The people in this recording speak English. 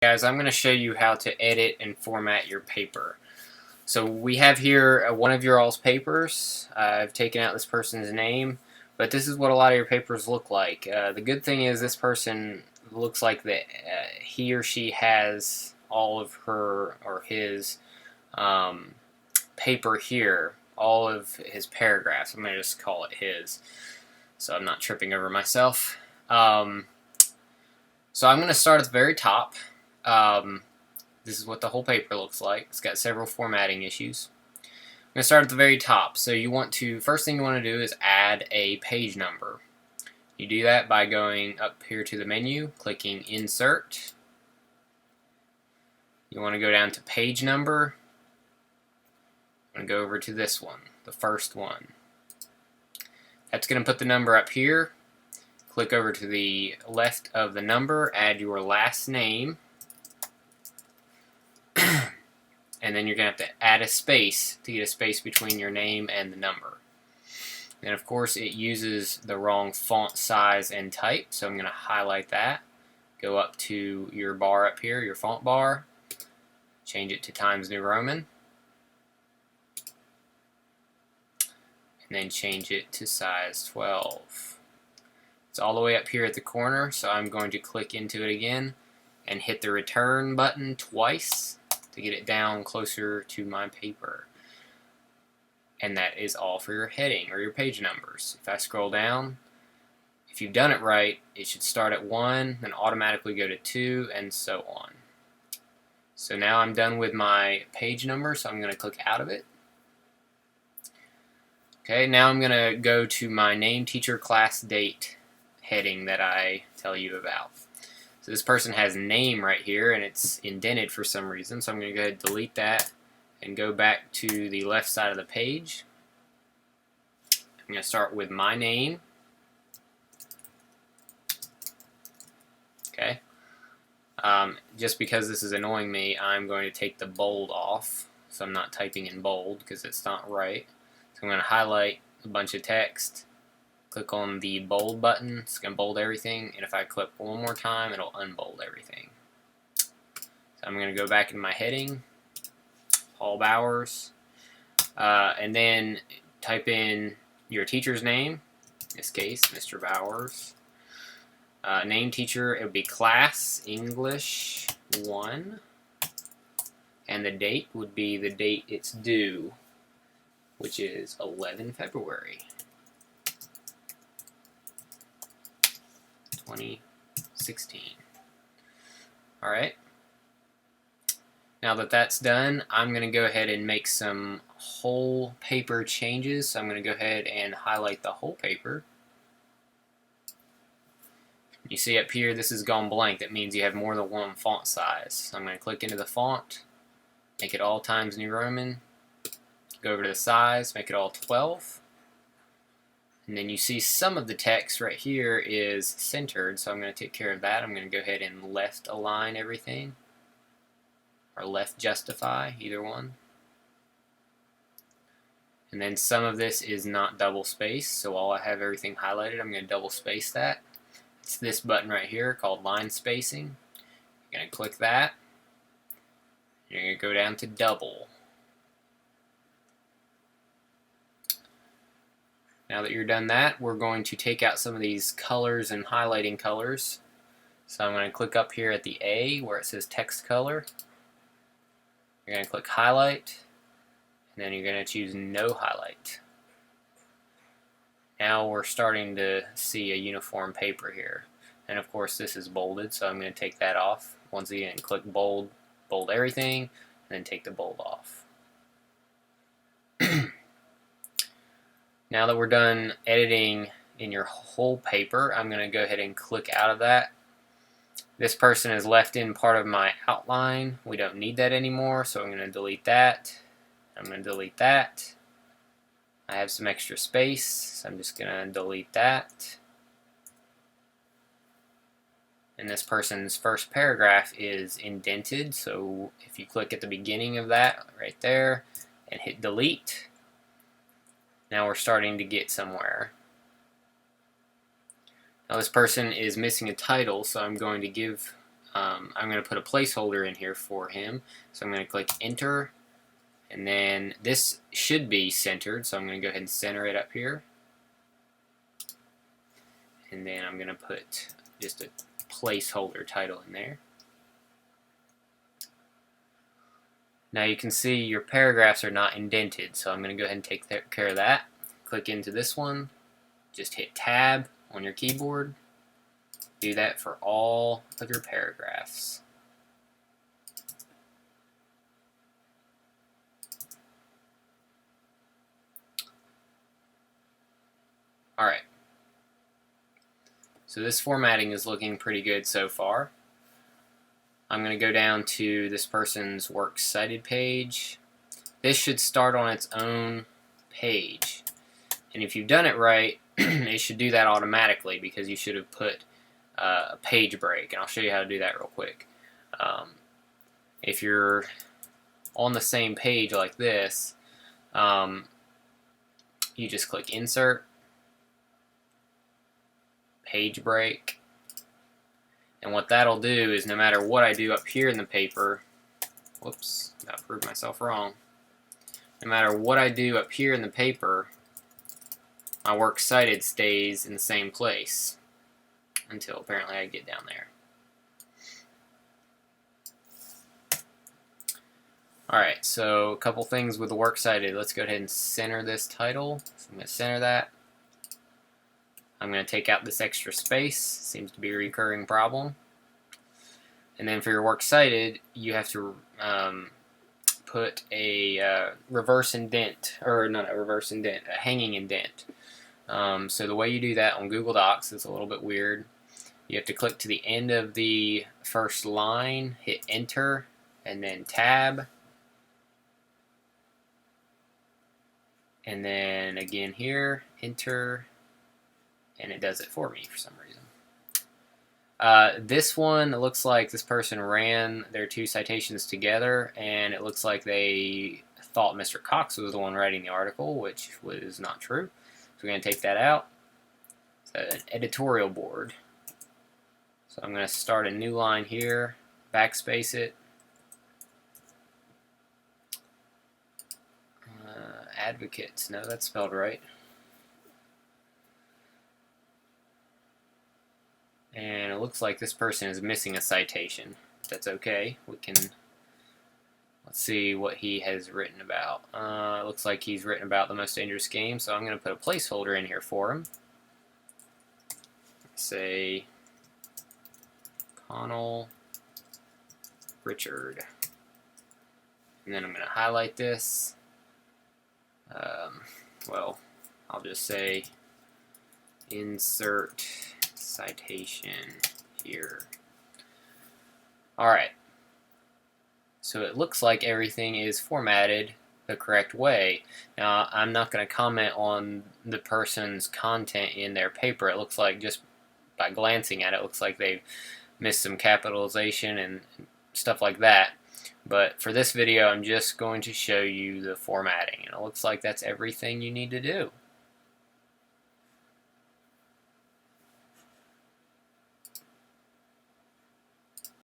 Guys, I'm going to show you how to edit and format your paper. So we have here one of your all's papers. I've taken out this person's name, but this is what a lot of your papers look like. The good thing is this person looks like that he or she has all of her or his paper here, all of his paragraphs. I'm going to just call it his, so I'm not tripping over myself. So I'm going to start at the very top. This is what the whole paper looks like. It's got several formatting issues. I'm going to start at the very top. So first thing you want to do is add a page number. You do that by going up here to the menu, clicking Insert. You want to go down to Page Number. I'm going to go over to this one, the first one. That's going to put the number up here. Click over to the left of the number, add your last name. And then you're going to have to add a space to get a space between your name and the number. And of course it uses the wrong font size and type, so I'm going to highlight that. Go up to your bar up here, your font bar, change it to Times New Roman, and then change it to size 12. It's all the way up here at the corner, so I'm going to click into it again and hit the return button twice to get it down closer to my paper. And that is all for your heading or your page numbers. If I scroll down, if you've done it right, it should start at 1, then automatically go to 2, and so on. So now I'm done with my page number, so I'm going to click out of it. Okay, now I'm going to go to my name, teacher, class, date heading that I tell you about. So this person has name right here, and it's indented for some reason, so I'm going to go ahead and delete that and go back to the left side of the page. I'm going to start with my name. Okay. Just because this is annoying me, I'm going to take the bold off, so I'm not typing in bold because it's not right. So I'm going to highlight a bunch of text, click on the bold button, it's going to bold everything, and if I click one more time, it'll unbold everything. So I'm going to go back in my heading, Paul Bowers, and then type in your teacher's name, in this case, Mr. Bowers. Name teacher, it would be class English 1, and the date would be the date it's due, which is 11 February 2016. Alright. Now that that's done, I'm going to go ahead and make some whole paper changes. So I'm going to go ahead and highlight the whole paper. You see up here, this has gone blank. That means you have more than one font size. So I'm going to click into the font, make it all Times New Roman, go over to the size, make it all 12. And then you see some of the text right here is centered, so I'm going to take care of that. I'm going to go ahead and left align everything, or left justify, either one. And then some of this is not double spaced, so while I have everything highlighted, I'm going to double space that. It's this button right here called line spacing. You're going to click that. You're going to go down to double. Now that you're done that, we're going to take out some of these colors and highlighting colors. So I'm going to click up here at the A where it says text color. You're going to click highlight, and then you're going to choose no highlight. Now we're starting to see a uniform paper here. And of course this is bolded, so I'm going to take that off. Once again, click bold, bold everything, and then take the bold off. Now that we're done editing in your whole paper, I'm going to go ahead and click out of that. This person has left in part of my outline. We don't need that anymore, so I'm going to delete that. I'm going to delete that. I have some extra space, so I'm just going to delete that. And this person's first paragraph is indented, so if you click at the beginning of that right there and hit delete, now we're starting to get somewhere. Now this person is missing a title, so I'm going to give I'm going to put a placeholder in here for him. So I'm going to click enter, and then this should be centered, so I'm going to go ahead and center it up here. And then I'm going to put just a placeholder title in there. Now you can see your paragraphs are not indented, so I'm going to go ahead and take care of that. Click into this one, just hit tab on your keyboard. Do that for all of your paragraphs. Alright. So this formatting is looking pretty good so far. I'm going to go down to this person's works cited page. This should start on its own page. And if you've done it right, it should do that automatically because you should have put a page break. And I'll show you how to do that real quick. If you're on the same page like this, you just click Insert, Page Break. And what that'll do is no matter what I do up here in the paper, whoops, I proved myself wrong. No matter what I do up here in the paper, my works cited stays in the same place until apparently I get down there. Alright, so a couple things with the works cited. Let's go ahead and center this title. So I'm going to center that. I'm going to take out this extra space. Seems to be a recurring problem. And then for your works cited, you have to put a reverse indent, or not a reverse indent, a hanging indent. So the way you do that on Google Docs is a little bit weird. You have to click to the end of the first line, hit enter, and then tab. And then again here, enter, and it does it for me for some reason. This one, it looks like this person ran their two citations together, and it looks like they thought Mr. Cox was the one writing the article, which was not true. So we're going to take that out. So an editorial board. So I'm going to start a new line here, backspace it. Advocates, no, that's spelled right. And it looks like this person is missing a citation. That's okay. We can, let's see what he has written about. It looks like he's written about the most dangerous game, so I'm going to put a placeholder in here for him. Say Connell Richard. And then I'm going to highlight this. Well, I'll just say insert citation here. Alright, so it looks like everything is formatted the correct way. Now, I'm not going to comment on the person's content in their paper. It looks like, just by glancing at it, it looks like they've missed some capitalization and stuff like that. But for this video, I'm just going to show you the formatting, and it looks like that's everything you need to do.